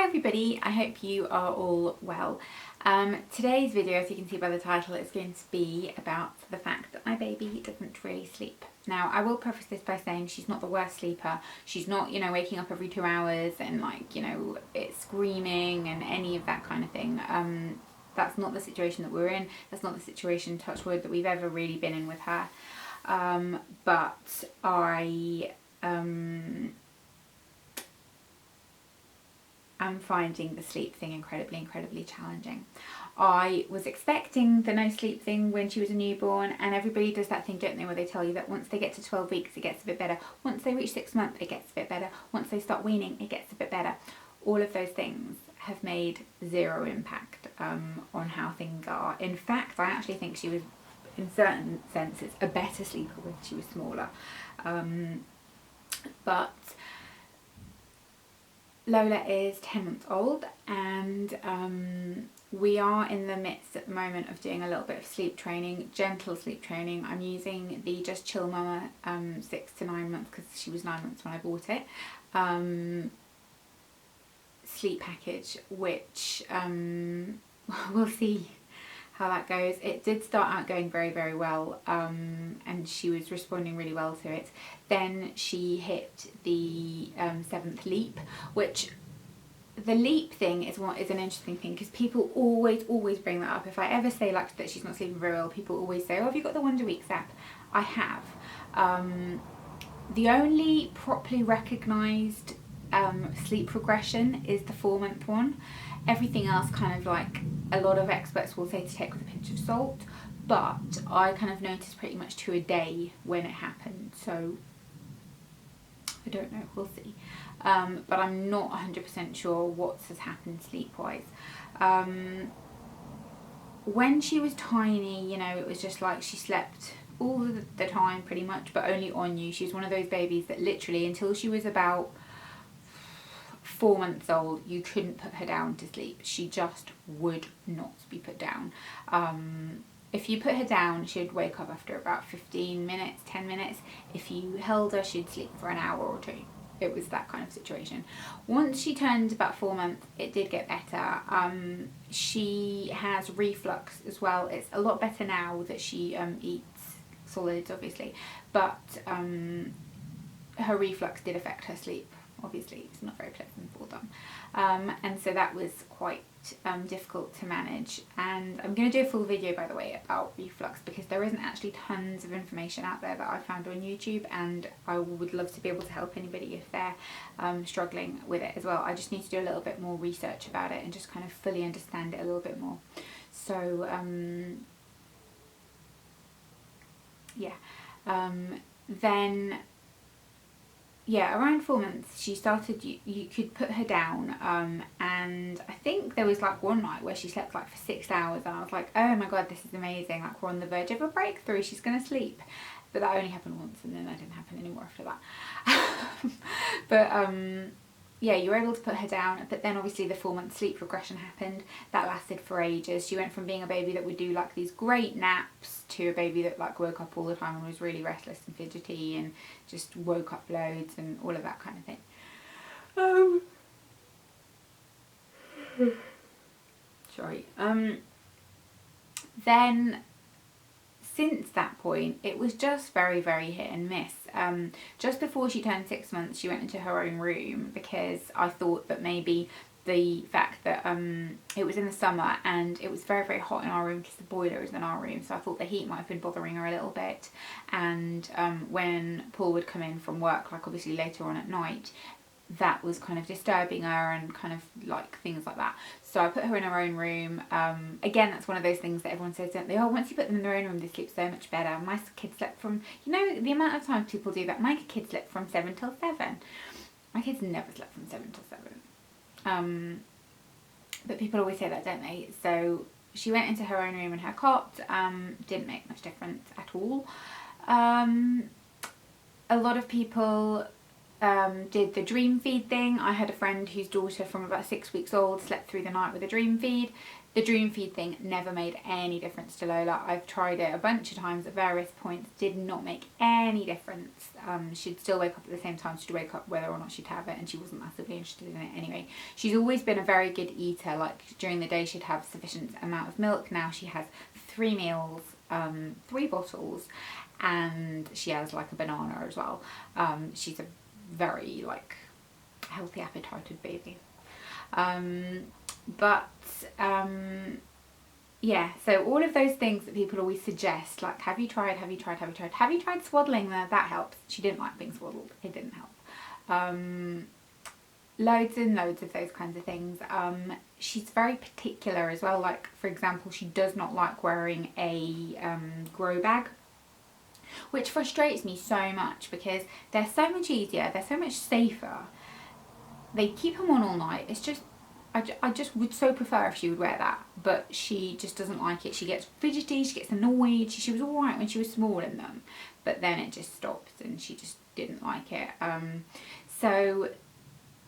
everybody, I hope you are all well. Today's video, as you can see by the title, is going to be about the fact that my baby doesn't really sleep. Now, I will preface this by saying she's not the worst sleeper. She's not, waking up every 2 hours and it's screaming and any of that kind of thing. That's not the situation that we're in. That's not the situation, touch wood, that we've ever really been in with her. But I am finding the sleep thing incredibly challenging. I was expecting the no sleep thing when she was a newborn, and everybody does that thing, don't they, where they tell you that once they get to 12 weeks it gets a bit better, once they reach 6 months it gets a bit better, once they start weaning it gets a bit better. All of those things have made zero impact on how things are. In fact, I actually think she was, in certain senses, a better sleeper when she was smaller. But Lola is 10 months old, and we are in the midst at the moment of doing a little bit of sleep training, gentle sleep training. I'm using the Just Chill Mama 6 to 9 months, because she was 9 months when I bought it, sleep package, which we'll see how that goes. It did start out going very well, and she was responding really well to it. Then she hit the 7th leap, which the leap thing is an interesting thing, because people always bring that up. If I ever say that she's not sleeping very well, people always say, oh, have you got the Wonder Weeks app? I have. The only properly recognised sleep progression is the 4-month one. Everything else a lot of experts will say to take with a pinch of salt, but I kind of noticed pretty much to a day when it happened, so I don't know, we'll see. But I'm not 100% sure what has happened sleep-wise. When she was tiny, it was just like she slept all the time pretty much, but only on you. She was one of those babies that literally, until she was about 4 months old, you couldn't put her down to sleep. She just would not be put down. If you put her down, she'd wake up after about 15 minutes, 10 minutes. If you held her, she'd sleep for an hour or two. It was that kind of situation. Once she turned about 4 months, it did get better. She has reflux as well. It's a lot better now that she eats solids, obviously, but her reflux did affect her sleep. Obviously, it's not very pleasant for them, and so that was quite difficult to manage. And I'm going to do a full video, by the way, about reflux, because there isn't actually tons of information out there that I found on YouTube, and I would love to be able to help anybody if they're struggling with it as well. I just need to do a little bit more research about it and just kind of fully understand it a little bit more. So around 4 months she started, you could put her down, and I think there was one night where she slept for 6 hours, and I was like, oh my god, this is amazing, we're on the verge of a breakthrough, she's gonna sleep. But that only happened once, and then that didn't happen anymore after that. But you were able to put her down, but then obviously the 4-month sleep regression happened. That lasted for ages. She went from being a baby that would do these great naps to a baby that woke up all the time and was really restless and fidgety and just woke up loads and all of that kind of thing. Sorry. Then since that point, it was just very hit and miss. Just before she turned 6 months, she went into her own room, because I thought that maybe the fact that it was in the summer and it was very hot in our room, because the boiler is in our room, so I thought the heat might have been bothering her a little bit. And when Paul would come in from work, obviously later on at night, that was kind of disturbing her and things like that. So I put her in her own room. Again, that's one of those things that everyone says, don't they? Oh, once you put them in their own room, they sleep so much better. My kids slept from, the amount of times people do that. My kids slept from 7 till 7. My kids never slept from 7 till 7. But people always say that, don't they? So she went into her own room and her cot. Didn't make much difference at all. A lot of people did the dream feed thing. I had a friend whose daughter from about 6 weeks old slept through the night with a dream feed. The dream feed thing never made any difference to Lola. I've tried it a bunch of times at various points, did not make any difference. She'd still wake up at the same time. She'd wake up whether or not she'd have it, and she wasn't massively interested in it anyway. She's always been a very good eater. Like during the day she'd have sufficient amount of milk. Now she has 3 meals, 3 bottles, and she has like a banana as well. She's a very like healthy appetited baby. Yeah, so all of those things that people always suggest, like have you tried swaddling? That helps. She didn't like being swaddled, it didn't help. Loads and loads of those kinds of things. She's very particular as well. Like for example, she does not like wearing a grow bag, which frustrates me so much because they're so much easier, they're so much safer. They keep them on all night. It's just, I just would so prefer if she would wear that, but she just doesn't like it. She gets fidgety, she gets annoyed. She was alright when she was small in them, but then it just stopped and she just didn't like it. So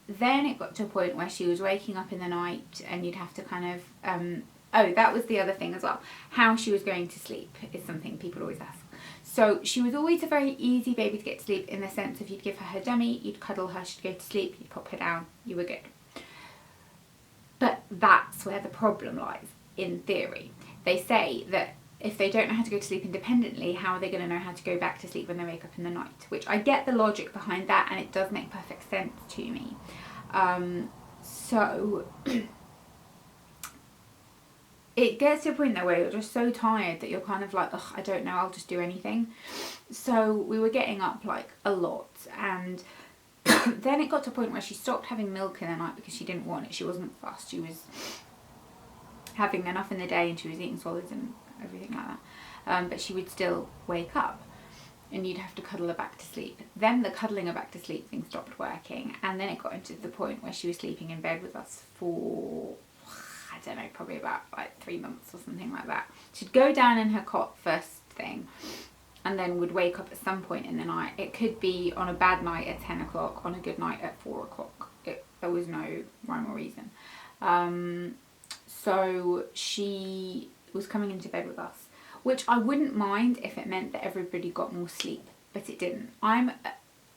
then it got to a point where she was waking up in the night and you'd have to kind of, oh, that was the other thing as well. How she was going to sleep is something people always ask. So she was always a very easy baby to get to sleep in the sense of you'd give her her dummy, you'd cuddle her, she'd go to sleep, you'd pop her down, you were good. But that's where the problem lies, in theory. They say that if they don't know how to go to sleep independently, how are they going to know how to go back to sleep when they wake up in the night? Which I get the logic behind that, and it does make perfect sense to me. It gets to a point though where you're just so tired that you're kind of like, ugh, I don't know, I'll just do anything. So we were getting up like a lot, and then it got to a point where she stopped having milk in the night because she didn't want it. She wasn't fussed. She was having enough in the day and she was eating solids and everything like that. But she would still wake up and you'd have to cuddle her back to sleep. Then the cuddling her back to sleep thing stopped working, and then it got into the point where she was sleeping in bed with us for, I don't know, probably about like 3 months or something like that. She'd go down in her cot first thing and then would wake up at some point in the night. It could be on a bad night at 10 o'clock, on a good night at 4 o'clock. There was no rhyme or reason. So she was coming into bed with us, which I wouldn't mind if it meant that everybody got more sleep, but it didn't. I'm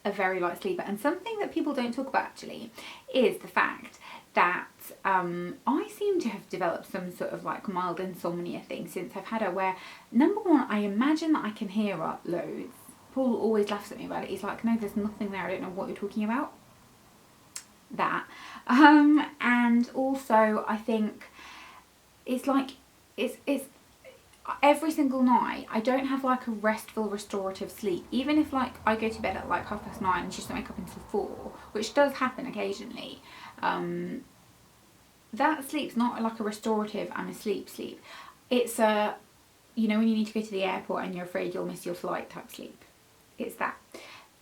a very light sleeper, and something that people don't talk about actually is the fact that I seem to have developed some sort of like mild insomnia thing since I've had her, where number one, I imagine that I can hear her loads. Paul always laughs at me about it. He's like, no, there's nothing there, I don't know what you're talking about. That. And also I think it's like, it's every single night I don't have like a restful restorative sleep. Even if like I go to bed at like 9:30 and she doesn't wake up until 4, which does happen occasionally, that sleep's not like a restorative I'm asleep sleep. It's a, you know, when you need to go to the airport and you're afraid you'll miss your flight type sleep. It's that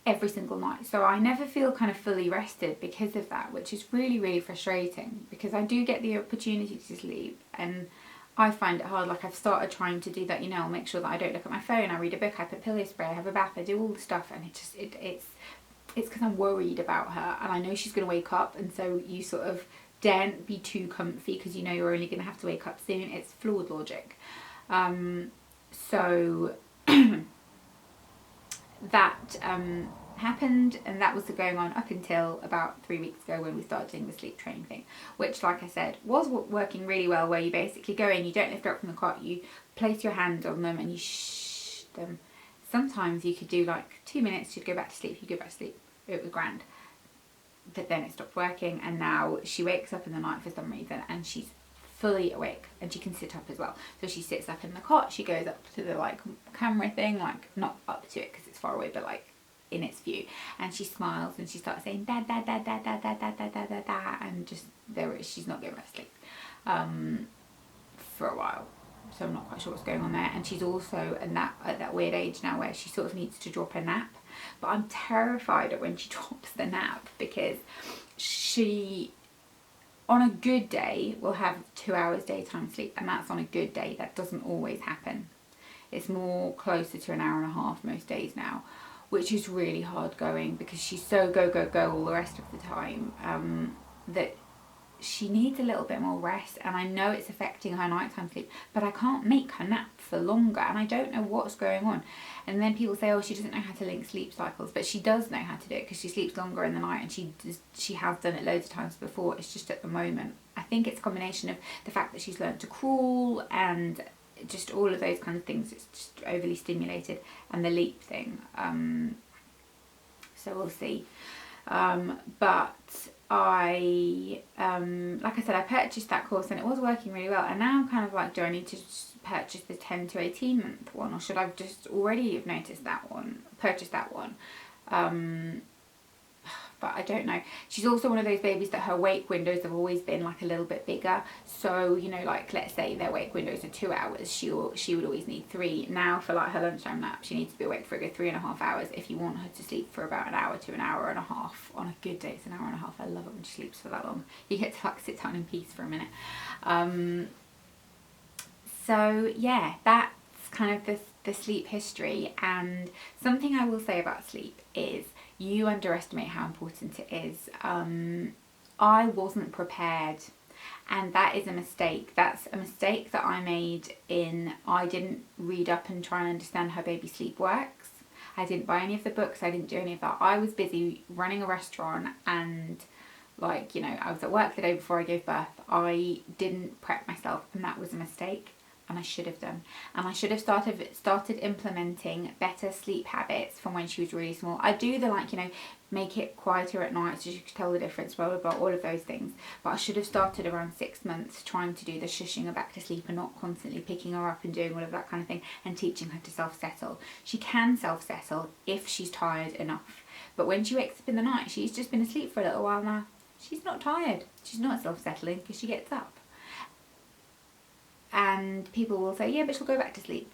every single night. So I never feel kind of fully rested because of that, which is really, really frustrating because I do get the opportunity to sleep and I find it hard. Like I've started trying to do that, you know, I'll make sure that I don't look at my phone, I read a book, I put pillow spray, I have a bath, I do all the stuff, and it's because I'm worried about her and I know she's going to wake up, and so you sort of daren't be too comfy because you know you're only going to have to wake up soon. It's flawed logic. So that happened, and that was going on up until about 3 weeks ago when we started doing the sleep training thing, which, like I said, was working really well, where you basically go in, you don't lift her up from the cot, you place your hand on them and you shh them. Sometimes you could do like 2 minutes, she'd go back to sleep, you go back to sleep, it was grand. But then it stopped working, and now she wakes up in the night for some reason and she's fully awake and she can sit up as well. So she sits up in the cot, she goes up to the like camera thing, like not up to it because it's far away, but like in its view, and she smiles and she starts saying da da da da da da da da da da da, and just there is, she's not going back to sleep for a while. So I'm not quite sure what's going on there. And she's also at that weird age now where she sort of needs to drop a nap, but I'm terrified of when she drops the nap because she, on a good day, will have 2 hours daytime sleep, and that's on a good day. That doesn't always happen. It's more closer to an hour and a half most days now, which is really hard going because she's so go, go, go all the rest of the time, that she needs a little bit more rest. And I know it's affecting her nighttime sleep, but I can't make her nap for longer, and I don't know what's going on. And then people say, oh, she doesn't know how to link sleep cycles, but she does know how to do it because she sleeps longer in the night, and she has done it loads of times before. It's just at the moment, I think it's a combination of the fact that she's learned to crawl and just all of those kind of things. It's just overly stimulated, and the leap thing, so we'll see. But I like I said, I purchased that course and it was working really well, and now I'm kind of like, do I need to purchase the 10 to 18 month one, or should I just already have purchased that one? But I don't know. She's also one of those babies that her wake windows have always been like a little bit bigger. So, you know, like let's say their wake windows are 2 hours, she would always need 3. Now for like her lunchtime nap, she needs to be awake for a good 3.5 hours if you want her to sleep for about an hour to an hour and a half. On a good day, it's an hour and a half. I love it when she sleeps for that long. You get to like sit down in peace for a minute. So yeah, that's kind of the sleep history. And something I will say about sleep is you underestimate how important it is. I wasn't prepared, and that is a mistake. That's a mistake that I made I didn't read up and try and understand how baby sleep works. I didn't buy any of the books, I didn't do any of that. I was busy running a restaurant, and like, you know, I was at work the day before I gave birth. I didn't prep myself, and that was a mistake. And I should have done. And I should have started implementing better sleep habits from when she was really small. I do the, like, you know, make it quieter at night so you can tell the difference, blah, blah, blah, all of those things. But I should have started around 6 months trying to do the shushing her back to sleep and not constantly picking her up and doing all of that kind of thing, and teaching her to self-settle. She can self-settle if she's tired enough. But when she wakes up in the night, she's just been asleep for a little while now. She's not tired. She's not self-settling because she gets up. And people will say, yeah, but she'll go back to sleep.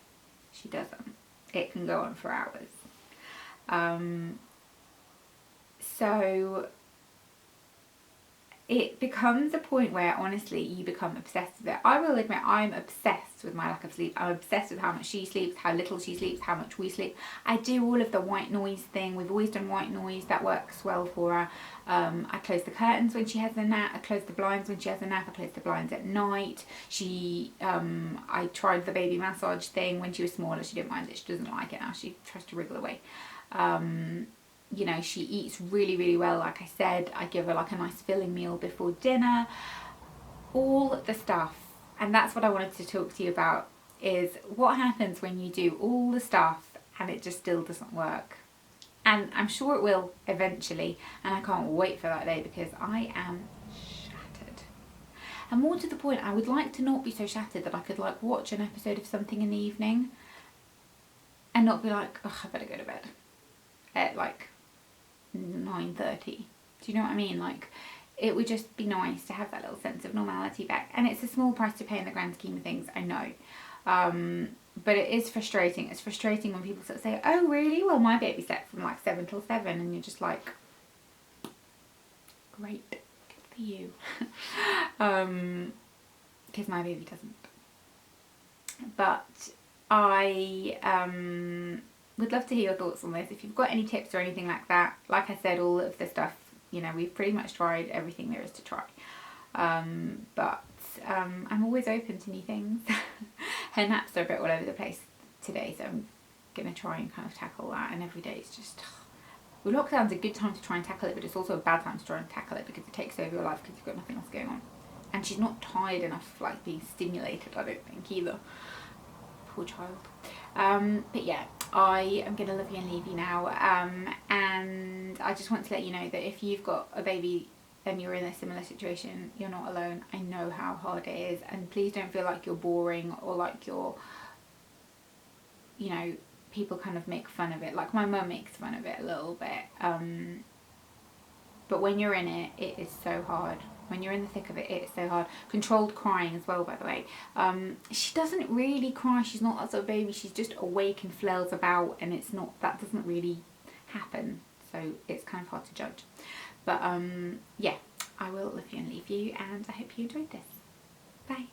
She doesn't. It can go on for hours. So it becomes a point where honestly you become obsessed with it. I will admit I'm obsessed with my lack of sleep. I'm obsessed with how much she sleeps, how little she sleeps, how much we sleep. I do all of the white noise thing. We've always done white noise. That works well for her. I close the curtains when she has a nap. I close the blinds when she has a nap. I close the blinds at night. I tried the baby massage thing when she was smaller. She didn't mind it. She doesn't like it now. She tries to wriggle away. You know, she eats really, really well. Like I said, I give her like a nice filling meal before dinner. All the stuff. And that's what I wanted to talk to you about, is what happens when you do all the stuff and it just still doesn't work. And I'm sure it will eventually, and I can't wait for that day because I am shattered. And more to the point, I would like to not be so shattered that I could like watch an episode of something in the evening and not be like, oh, I better go to bed at like 9:30. Do you know what I mean? Like, it would just be nice to have that little sense of normality back. And it's a small price to pay in the grand scheme of things, I know. But it is frustrating. It's frustrating when people sort of say, oh really? Well, my baby slept from like 7 till 7, and you're just like, great, good for you. Because my baby doesn't. But I would love to hear your thoughts on this. If you've got any tips or anything like that, like I said, all of the stuff, you know, we've pretty much tried everything there is to try. But I'm always open to new things. Her naps are a bit all over the place today, so I'm going to try and kind of tackle that. And every day it's just... Well, lockdown's a good time to try and tackle it, but it's also a bad time to try and tackle it because it takes over your life because you've got nothing else going on. And she's not tired enough, like, being stimulated, I don't think, either. Poor child. But yeah, I am going to love you and leave you now. And I just want to let you know that if you've got a baby and you're in a similar situation, you're not alone. I know how hard it is, and please don't feel like you're boring or like you're, you know, people kind of make fun of it. Like my mum makes fun of it a little bit. But when you're in it, it is so hard. When you're in the thick of it, it's so hard. Controlled crying as well, by the way. She doesn't really cry. She's not that sort of baby. She's just awake and flails about, and it's not, that doesn't really happen. So it's kind of hard to judge. But yeah, I will love you and leave you, and I hope you enjoyed this. Bye.